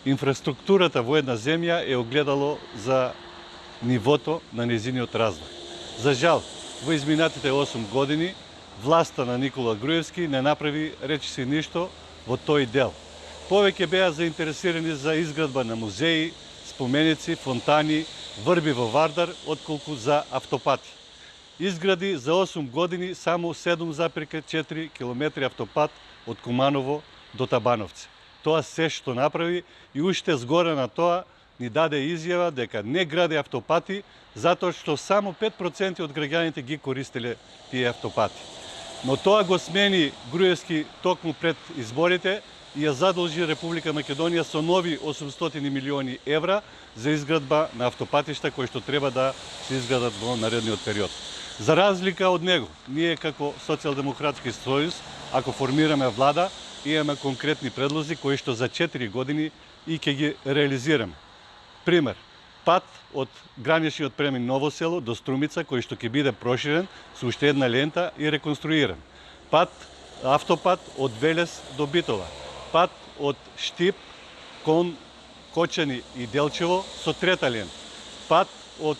Инфраструктурата во една земја е огледало за нивото на незиниот развој. За жал, во изминатите 8 години, власта на Никола Груевски не направи речиси ништо во тој дел. Повеќе беа заинтересирани за изградба на музеи, споменици, фонтани, врби во Вардар, отколку за автопати. Изгради за 8 години само 7,4 км автопат од Куманово до Табановци. Тоа се што направи и уште згоре на тоа ни даде изјава дека не гради автопати затоа што само 5% од граѓаните ги користеле тие автопати. Но тоа го смени Груевски токму пред изборите и ја задолжи Република Македонија со нови 800 милиони евра за изградба на автопатишта кои што треба да се изградат во наредниот период. За разлика од него, ние како Социјалдемократски сојуз, ако формираме влада, имаме конкретни предлози кои што за 4 години и ќе ги реализираме. Пример, пат од граничниот премин Ново село до Струмица кој што ќе биде проширен со уште една лента и реконструиран. Автопат од Велес до Битола. Пат од Штип кон Кочани и Делчево со трета лента. Пат од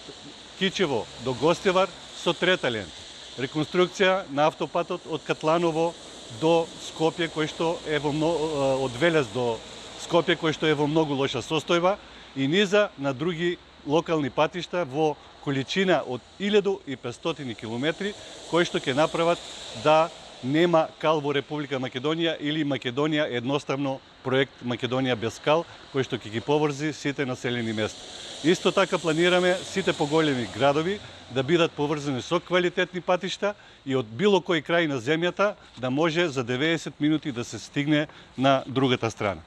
Кичево до Гостевар со трета лента. Реконструкција на автопатот од Катланово до Скопје кој што е од Велес до Скопје кој што е во многу лоша состојба и низа на други локални патишта во количина од 1500 километри кои што ќе направат да нема кал во Република Македонија или Македонија едноставно проект Македонија без кал кој што ќе ги поврзи сите населени места. Исто така планираме сите поголеми градови да бидат поврзани со квалитетни патишта и од било кој крај на земјата да може за 90 минути да се стигне на другата страна.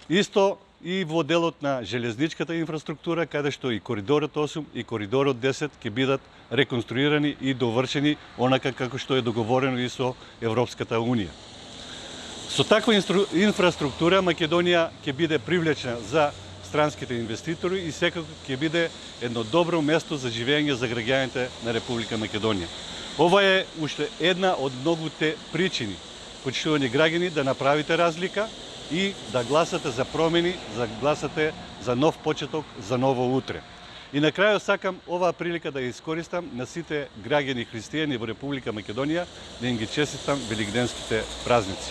Исто и во делот на железничката инфраструктура, каде што и коридорот 8 и коридорот 10 ќе бидат реконструирани и довршени онака како што е договорено и со Европската Унија. Со таква инфраструктура Македонија ќе биде привлечена за странските инвеститори и секако ќе биде едно добро место за живење за граѓаните на Република Македонија. Ова е уште една од многуте причини, почитувани граѓани, да направите разлика и да гласате за промени, да гласате за нов почеток, за ново утре. И на крајот сакам оваа прилика да ја искористам на сите граѓани христијани во Република Македонија да им ги честитам велигденските празници.